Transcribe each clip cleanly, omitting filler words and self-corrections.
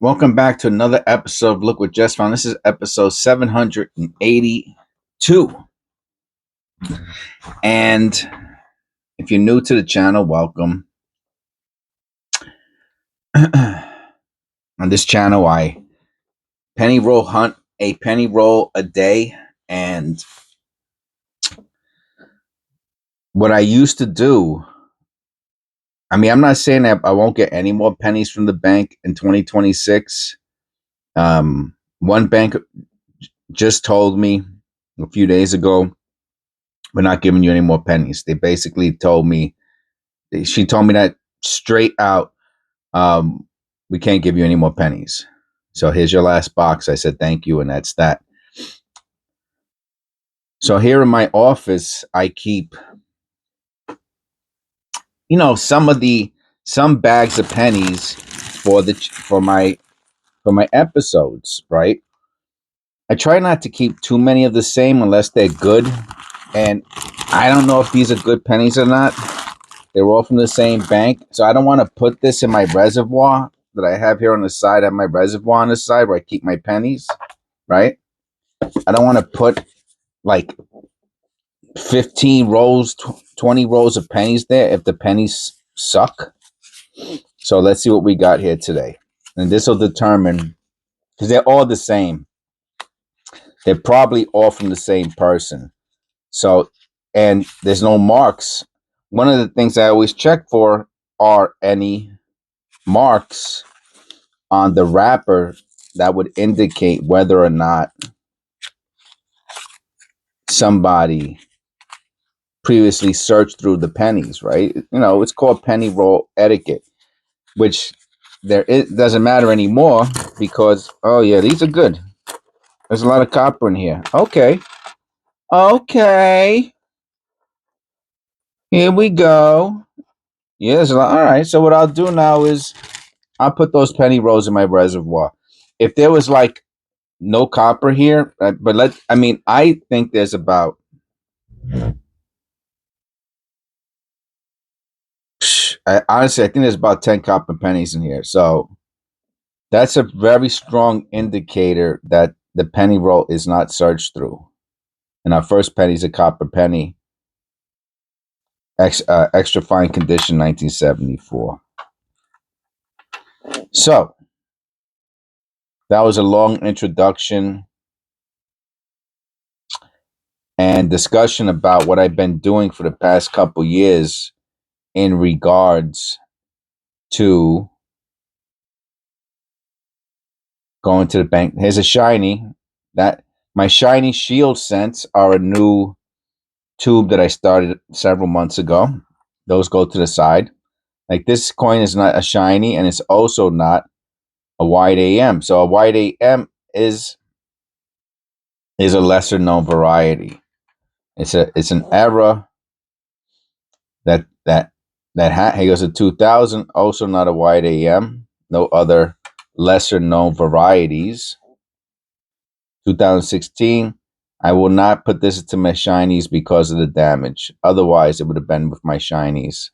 Welcome back to another episode of Look What Just Found. This is episode 782. And if you're new to the channel, welcome. On this channel, I penny roll hunt a penny roll a day. And what I used to do, I'm not saying that I won't get any more pennies from the bank in 2026. One bank just told me a few days ago, we're not giving you any more pennies. They basically told me, she told me that straight out, we can't give you any more pennies. So here's your last box. I said, thank you. And that's that. So here in my office, I keep, some bags of pennies for my episodes, right? I try not to keep too many of the same unless they're good. And I don't know if these are good pennies or not. They're all from the same bank. So I don't want to put this in my reservoir that I have here on the side. I have my reservoir on the side where I keep my pennies, right? I don't want to put like 15 rolls, 20 rolls of pennies there if the pennies suck. So let's see what we got here today. And this will determine, because they're all the same. They're probably all from the same person. So, and there's no marks. One of the things I always check for are any marks on the wrapper that would indicate whether or not somebody previously searched through the pennies, right? It's called penny roll etiquette, which it doesn't matter anymore because, oh yeah, these are good. There's a lot of copper in here. Okay. Here we go. Yeah, there's a lot. All right. So what I'll do now is I'll put those penny rolls in my reservoir. If there was like no copper here, but I think there's about, honestly, I think there's about 10 copper pennies in here. So that's a very strong indicator that the penny roll is not searched through. And our first penny is a copper penny, extra fine condition, 1974. So that was a long introduction and discussion about what I've been doing for the past couple years in regards to going to the bank. Here's a shiny. That my shiny shield scents are a new tube that I started several months ago. Those go to the side. Like this coin is not a shiny, and it's also not a wide AM. So a wide AM is a lesser known variety. It's an era he goes to 2000, also not a wide AM. No other lesser known varieties. 2016, I will not put this into my shinies because of the damage. Otherwise, it would have been with my shinies.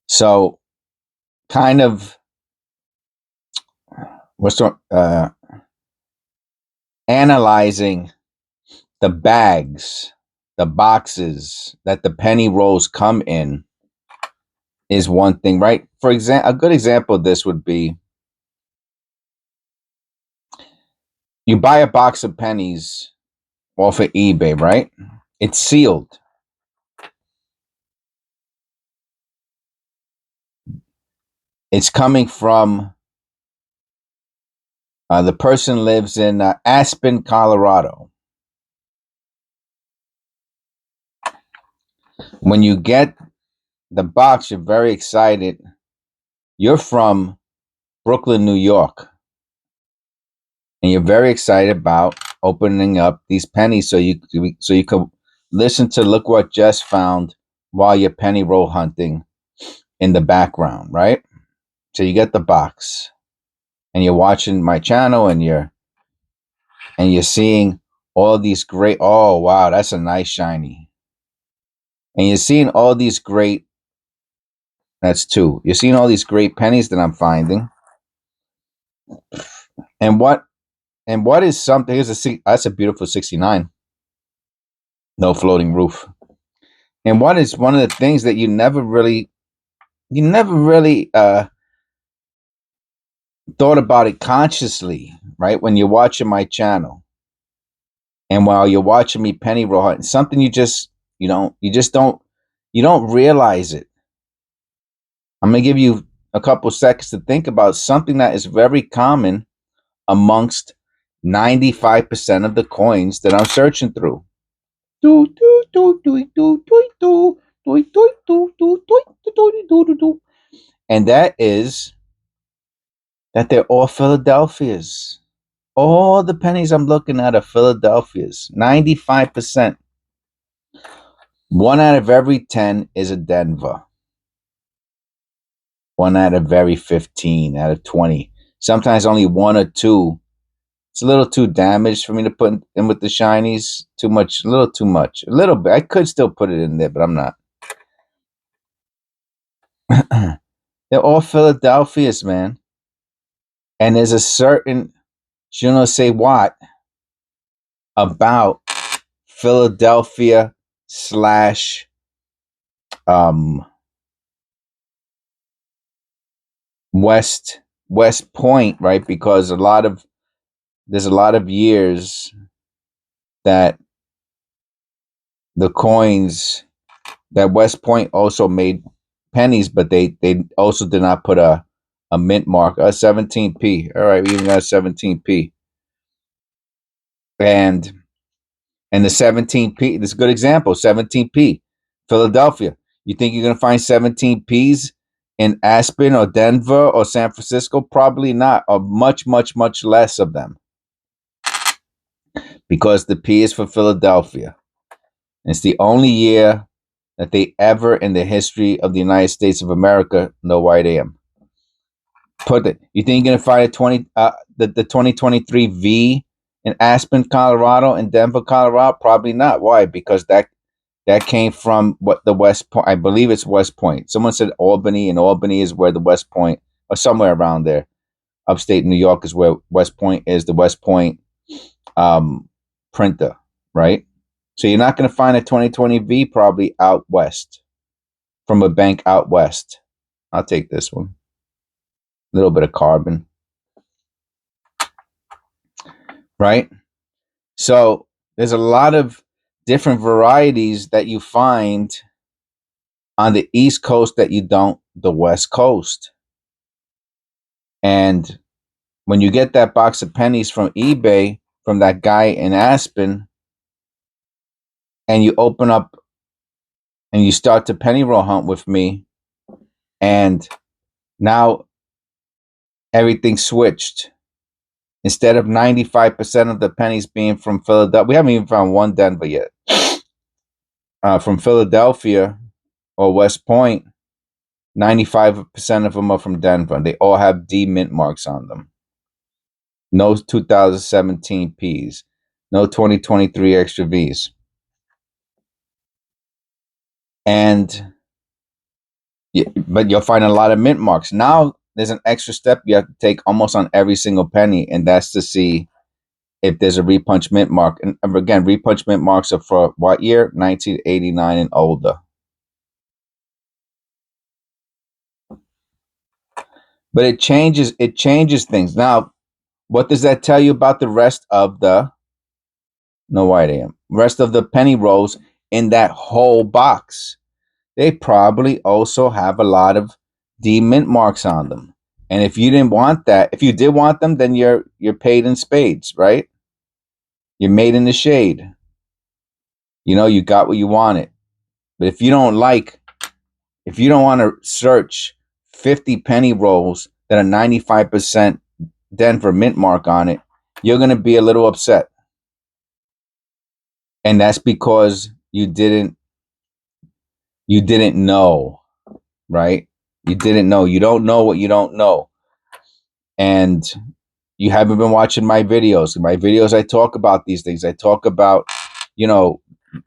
So, kind of, analyzing the bags, the boxes that the penny rolls come in is one thing, right? For example, a good example of this would be you buy a box of pennies off of eBay, right? It's sealed. It's coming from the person lives in Aspen, Colorado. When you get the box, you're very excited. You're from Brooklyn, New York, and you're very excited about opening up these pennies so you can listen to Look What Just Found while you're penny roll hunting in the background, right? So you get the box and you're watching my channel and you're seeing all these great, oh wow, that's a nice shiny. And you're seeing all these great, that's two. You're seeing all these great pennies that I'm finding. And what is something, that's a beautiful 69. No floating roof. And what is one of the things that you never really thought about it consciously, right? When you're watching my channel and while you're watching me penny roll hunt, something you don't realize it. I'm going to give you a couple seconds to think about something that is very common amongst 95% of the coins that I'm searching through. And that is that they're all Philadelphias. All the pennies I'm looking at are Philadelphias. 95%. 1 out of every 10 is a Denver. 1 out of every 15 out of 20. Sometimes only 1 or 2. It's a little too damaged for me to put in with the shinies. Too much, a little too much. A little bit. I could still put it in there, but I'm not. They're all Philadelphias, man. And there's a certain je ne sais what about Philadelphia slash West Point, right? Because there's a lot of years that the coins that West Point also made pennies, but they also did not put a mint mark, a 17p. All right, we even got a 17p. And the 17p, this is a good example, 17p, Philadelphia. You think you're going to find 17p's in Aspen or Denver or San Francisco? Probably not, or much, much, much less of them. Because the P is for Philadelphia. It's the only year that they ever in the history of the United States of America know why I am. You think you're gonna find the 2023 V in Aspen, Colorado, and Denver, Colorado? Probably not. Why? Because that came from the West Point. I believe it's West Point. Someone said Albany, and Albany is where the West Point, or somewhere around there. Upstate New York is where West Point is. The West Point printer, right? So you're not going to find a 2020 V probably out west, from a bank out west. I'll take this one. A little bit of carbon, right? So there's a lot of different varieties that you find on the East Coast that you don't the West Coast. And when you get that box of pennies from eBay from that guy in Aspen, and you open up and you start to penny roll hunt with me, and now everything switched. Instead of 95% of the pennies being from Philadelphia, we haven't even found one Denver yet. From Philadelphia or West Point, 95% of them are from Denver. They all have D mint marks on them. No 2017 Ps. No 2023 extra Vs. But you'll find a lot of mint marks. Now there's an extra step you have to take almost on every single penny, and that's to see if there's a repunch mint mark. And again, repunch mint marks are for what year? 1989 and older. But it changes things. Now, what does that tell you about the rest of the rest of the penny rolls in that whole box? They probably also have a lot of D mint marks on them. And if you didn't want that, if you did want them, then you're paid in spades, right? You're made in the shade. You got what you wanted. But if you don't want to search 50 penny rolls that are 95% Denver mint mark on it, you're going to be a little upset. And that's because you didn't know, right? You didn't know. You don't know what you don't know. And you haven't been watching my videos. In my videos, I talk about these things. I talk about,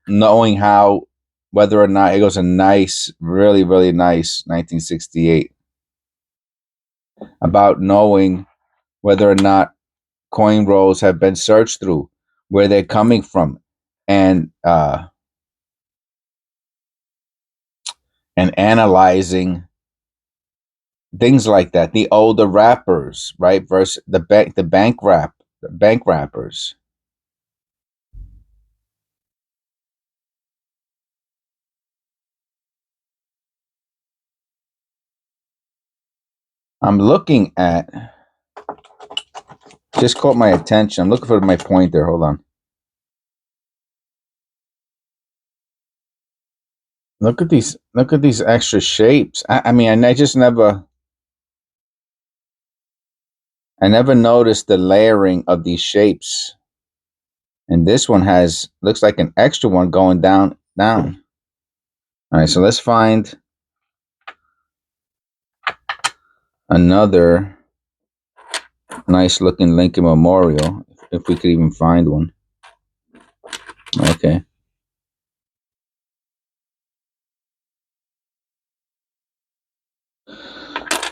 knowing how whether or not it was a nice, really, really nice 1968, about knowing whether or not coin rolls have been searched through, where they're coming from, and analyzing things like that. The older rappers, right, versus the bank rappers. I'm looking at, just caught my attention. I'm looking for my pointer. Hold on. Look at these. Look at these extra shapes. I mean, I never noticed the layering of these shapes. And this one looks like an extra one going down. All right, so let's find another nice looking Lincoln Memorial, if we could even find one. Okay.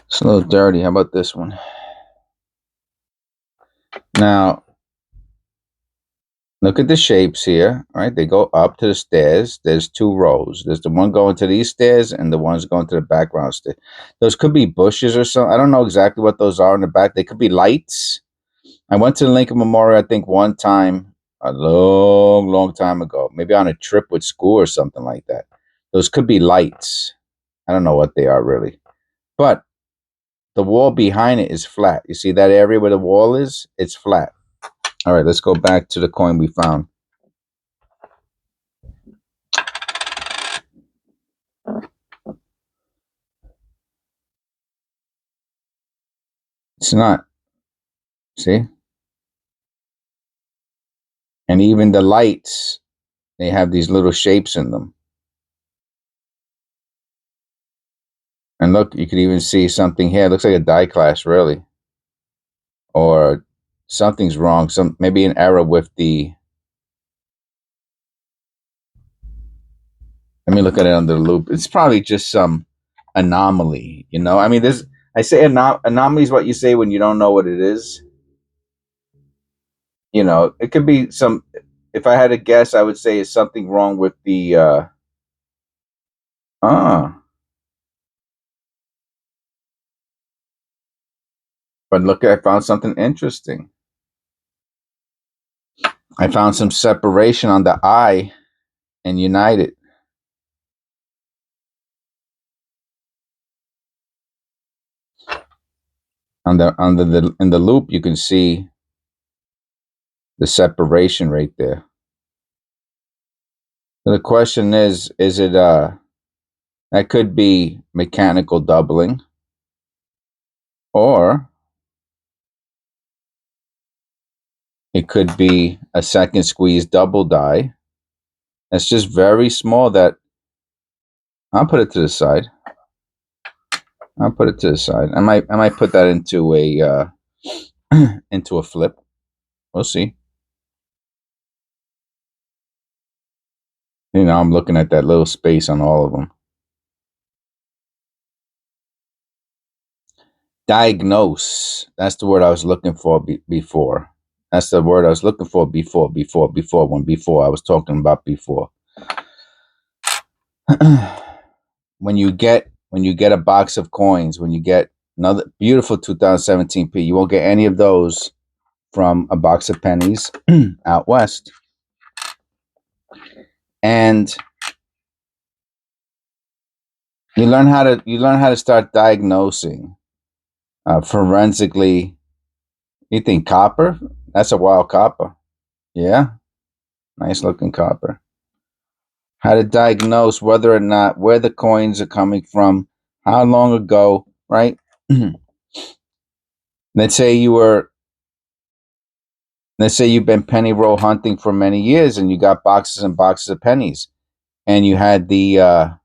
It's a little dirty. How about this one? Now, look at the shapes here, right? They go up to the stairs. There's two rows. There's the one going to these stairs and the ones going to the background stairs. Those could be bushes or something. I don't know exactly what those are in the back. They could be lights. I went to the Lincoln Memorial, I think, one time, a long, long time ago, maybe on a trip with school or something like that. Those could be lights. I don't know what they are really. But the wall behind it is flat. You see that area where the wall is? It's flat. All right, let's go back to the coin we found. It's not. See? And even the lights, they have these little shapes in them. And look, you can even see something here. It looks like a die class, really. Or something's wrong. Maybe an error with the. Let me look at it under the loop. It's probably just some anomaly, you know. I mean, I say anomaly is what you say when you don't know what it is. You know, it could be some. If I had to guess, I would say it's something wrong with the. Ah, but look, I found something interesting. I found some separation on the I and United. In the loop, you can see the separation right there. So the question is it that could be mechanical doubling, or it could be a second squeeze double die. It's just very small. That I'll put it to the side. I'll put it to the side. I might put that into a into a flip. We'll see. You know, I'm looking at that little space on all of them. Diagnose. That's the word I was looking for before. That's the word I was looking for before. I was talking about before. when you get a box of coins, when you get another beautiful 2017 P, you won't get any of those from a box of pennies out west. And you learn how to start diagnosing forensically. You think copper? That's a wild copper. Yeah, nice looking copper. How to diagnose whether or not where the coins are coming from, how long ago, right? Let's say you've been penny roll hunting for many years and you got boxes and boxes of pennies, and you had the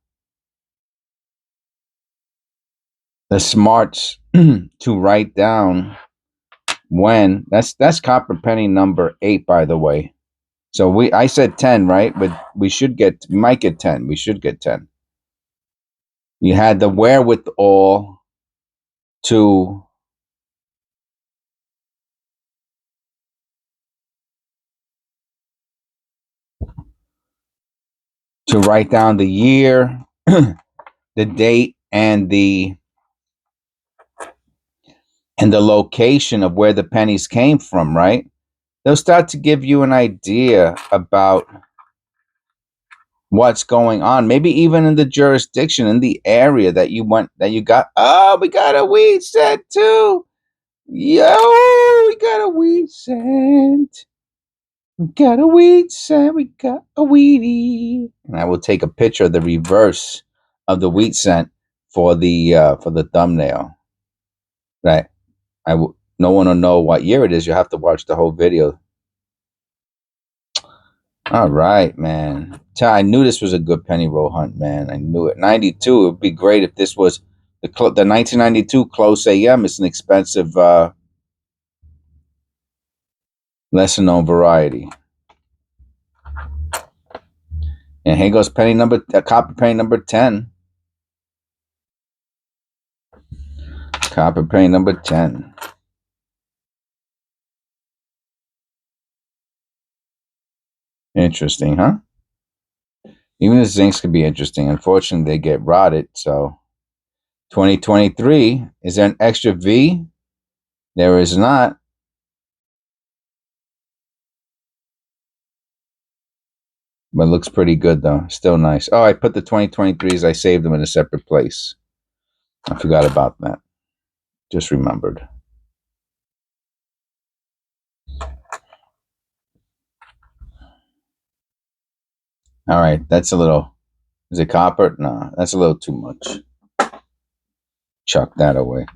smarts to write down when that's copper penny number 8, by the way. So I said 10, right? But we might get 10. We should get 10. You had the wherewithal to write down the year, the date, and the location of where the pennies came from, right? They'll start to give you an idea about what's going on. Maybe even in the jurisdiction, in the area that you got. Oh, we got a weed scent too. Yo, we got a weed scent. We got a weed scent. We got a weedy. And I will take a picture of the reverse of the wheat scent for the thumbnail. Right. No one will know what year it is. You have to watch the whole video. All right, man. I knew this was a good penny roll hunt, man. I knew it. 92. It would be great if this was the 1992 close AM. It's an expensive, lesser known variety. And here goes copper penny number 10. Copper penny number 10. Interesting, huh? Even the zincs could be interesting. Unfortunately, they get rotted. So 2023, is there an extra V? There is not. But it looks pretty good, though. Still nice. Oh, I put the 2023s. I saved them in a separate place. I forgot about that. Just remembered. All right. That's a little. Is it copper? No, that's a little too much. Chuck that away.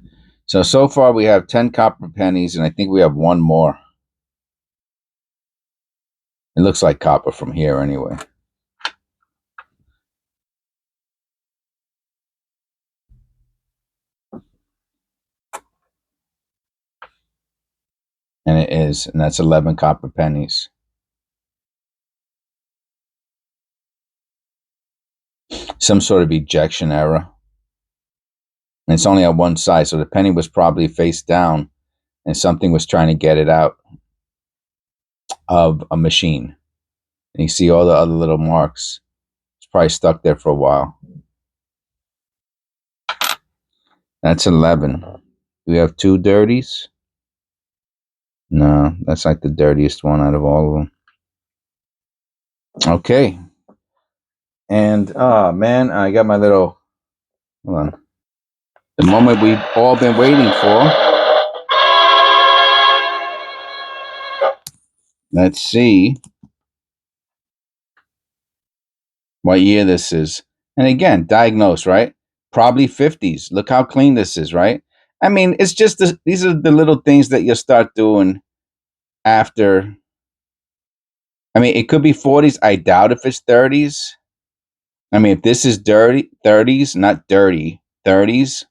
So far we have 10 copper pennies, and I think we have one more. It looks like copper from here anyway. And it is. And that's 11 copper pennies. Some sort of ejection error. And it's only on one side. So the penny was probably face down, and something was trying to get it out of a machine. And you see all the other little marks. It's probably stuck there for a while. That's 11. Do we have two dirties? No, that's like the dirtiest one out of all of them. Okay. And, oh, man, I got my little, hold on. The moment we've all been waiting for. Let's see what year this is. And again, diagnose, right? Probably 50s. Look how clean this is, right? I mean, it's just these are the little things that you start doing after. I mean, it could be 40s. I doubt if it's 30s. I mean, if this is dirty 30s, not dirty 30s,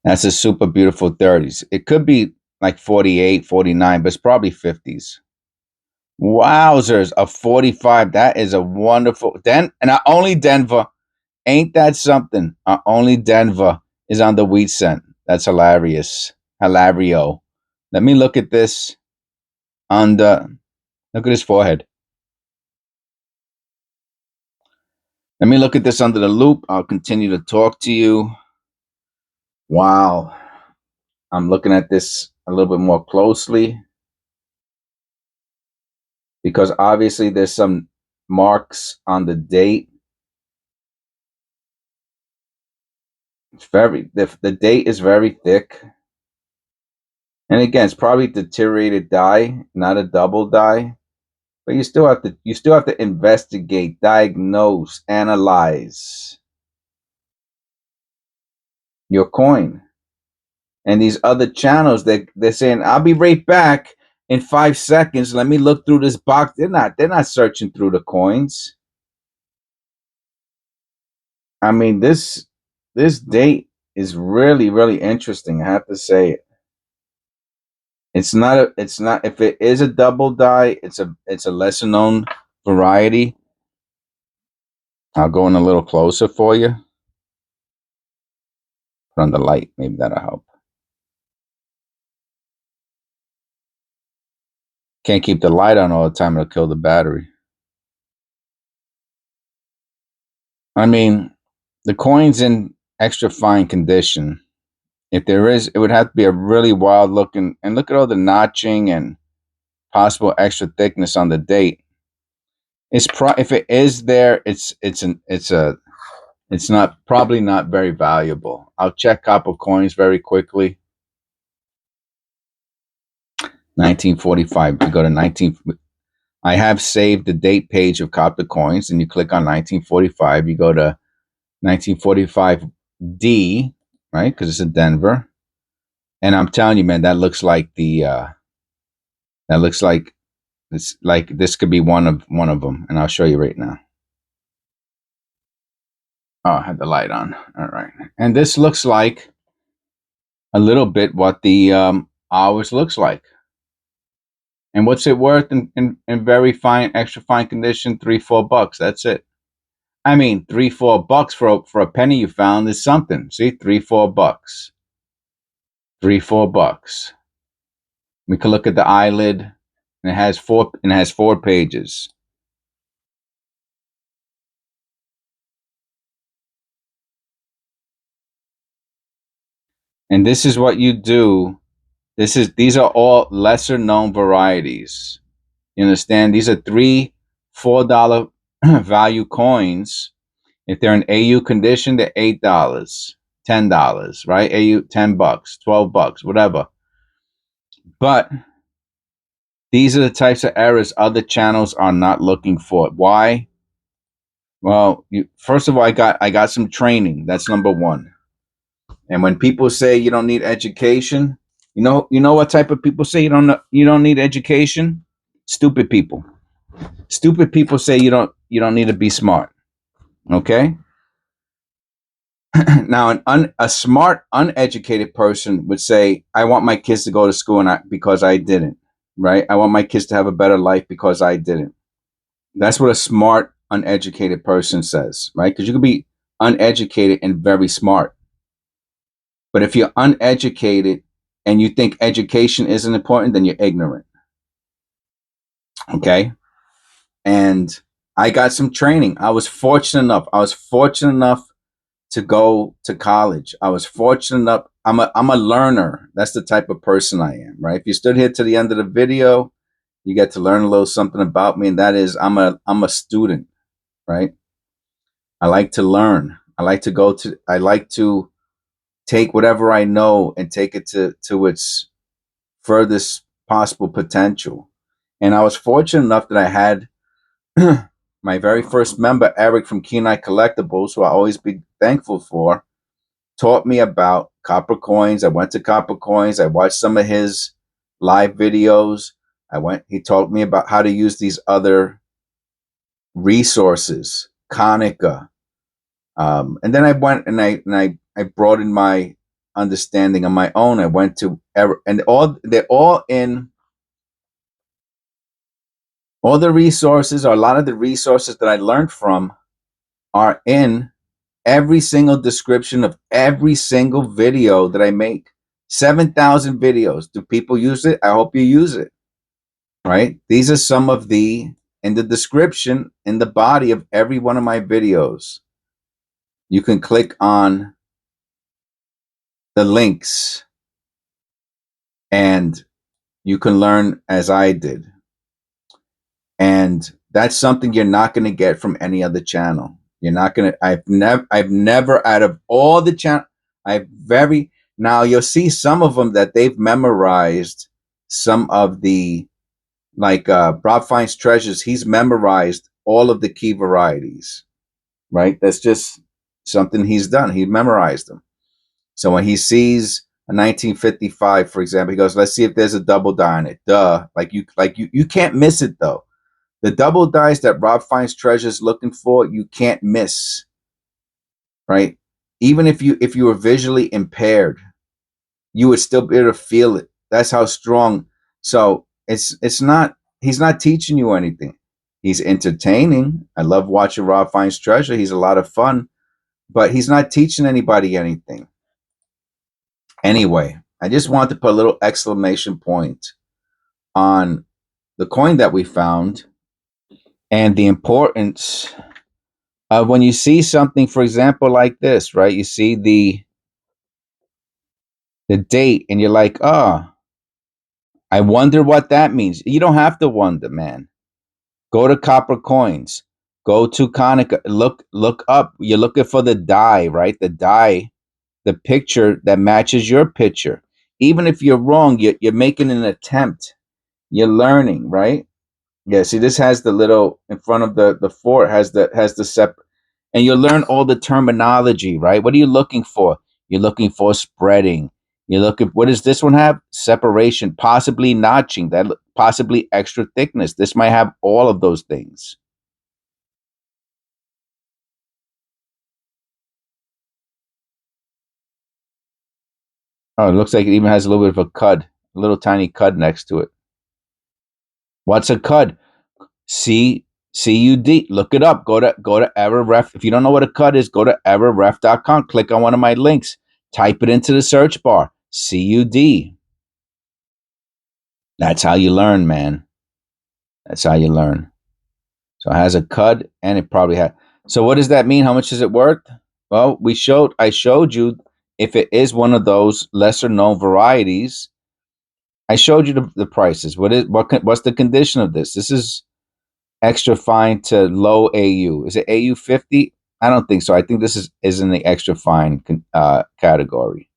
that's a super beautiful 30s. It could be like 48, 49, but it's probably 50s. Wowzers, a 45. That is a wonderful. And not only Denver, ain't that something? Only Denver is on the wheat scent. That's hilarious. Hilario. Let me look at this look at his forehead. Let me look at this under the loop. I'll continue to talk to you. Wow. I'm looking at this a little bit more closely because obviously there's some marks on the date. It's the date is very thick. And again, it's probably deteriorated dye, not a double dye. But you still have to investigate, diagnose, analyze your coin. And these other channels, they're saying, I'll be right back in 5 seconds. Let me look through this box. They're not searching through the coins. I mean, this date is really, really interesting. I have to say it. It's not a. It's not. If it is a double die, it's a lesser known variety. I'll go in a little closer for you. Put on the light. Maybe that'll help. Can't keep the light on all the time. It'll kill the battery. I mean, the coin's in extra fine condition. If there is, it would have to be a really wild looking. And look at all the notching and possible extra thickness on the date. If it is there, it's not probably not very valuable. I'll check copper coins very quickly. 1945. You go to 19. I have saved the date page of copper coins, and you click on 1945. You go to 1945D, right? Because it's in Denver. And I'm telling you, man, that looks like it's like this could be one of them, and I'll show you right now. Oh, I had the light on. All right, and this looks like a little bit what the hours looks like. And what's it worth in very fine, extra fine condition? $3-4. That's it. I mean, $3-4 for a penny you found is something. See, $3-4. $3-4. We can look at the eyelid, and it has four pages. And this is what you do. These are all lesser known varieties. You understand? These are $3-4 value coins. If they're in AU condition, they're $8, $10, right? AU $10, $12, whatever. But these are the types of errors other channels are not looking for. Why? Well, first of all, I got some training. That's number one. And when people say you don't need education, you know what type of people say you don't need education? Stupid people. Stupid people say you don't need to be smart. Okay? Now, a smart, uneducated person would say, I want my kids to go to school because I didn't, right? I want my kids to have a better life because I didn't. That's what a smart, uneducated person says, right? Because you can be uneducated and very smart. But if you're uneducated and you think education isn't important, then you're ignorant. Okay? And I got some training. I was fortunate enough to go to college. I was fortunate enough. I'm a learner. That's the type of person I am, right? If you stood here to the end of the video, you get to learn a little something about me, and that is I'm a student, right? I like to learn. I like to take whatever I know and take it to its furthest possible potential. And I was fortunate enough that I had my very first member, Eric from Kenai Collectibles, who I always be thankful for, taught me about copper coins. I went to copper coins. I watched some of his live videos. He taught me about how to use these other resources, Konica. And then I went and I broadened my understanding on my own. I went to and they're all in all the resources, or a lot of the resources that I learned from are in every single description of every single video that I make. 7,000 videos. Do people use it? I hope you use it. Right? These are some of in the description, in the body of every one of my videos. You can click on the links and you can learn as I did. And that's something you're not going to get from any other channel. You're not going to, I've never out of all the channel, now you'll see some of them that they've memorized some of the, like Rob Finds Treasures, he's memorized all of the key varieties, right? That's just something he's done. He memorized them. So when he sees a 1955, for example, he goes, let's see if there's a double die on it. Duh. You can't miss it though. The double dice that Rob Finds Treasures looking for, you can't miss, right? Even if you were visually impaired, you would still be able to feel it. That's how strong. So it's not. He's not teaching you anything. He's entertaining. I love watching Rob Finds Treasure. He's a lot of fun, but he's not teaching anybody anything. Anyway, I just want to put a little exclamation point on the coin that we found and the importance of when you see something, for example, like this, right? You see the date and you're like, oh, I wonder what that means. You don't have to wonder, man. Go to Copper Coins. Go to Konica. Look up. You're looking for the die, right? The die, the picture that matches your picture. Even if you're wrong, you're making an attempt. You're learning, right? Yeah. See, this has the little in front of the fort has the separate, and you'll learn all the terminology, right? What are you looking for? You're looking for spreading. You're looking. What does this one have? Separation, possibly notching. That possibly extra thickness. This might have all of those things. Oh, it looks like it even has a little bit of a cud, a little tiny cud next to it. What's a cud? CUD. Look it up. Go to EverRef. If you don't know what a cud is, go to everref.com. Click on one of my links. Type it into the search bar. CUD. That's how you learn, man. That's how you learn. So it has a cud and it probably had. So what does that mean? How much is it worth? Well, I showed you if it is one of those lesser known varieties. I showed you the prices. What's the condition of this? This is extra fine to low AU. Is it AU 50? I don't think so. I think this is in the extra fine category.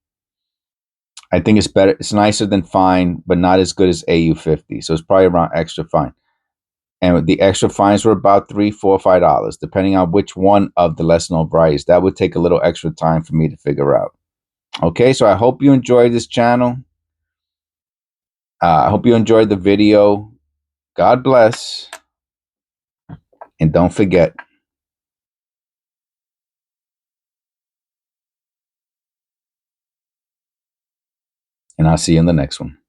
I think it's better. It's nicer than fine, but not as good as AU 50. So it's probably around extra fine. And the extra fines were about $3, $4, $5, depending on which one of the less known varieties. That would take a little extra time for me to figure out. Okay, so I hope you enjoyed this channel. I hope you enjoyed the video. God bless. And don't forget. And I'll see you in the next one.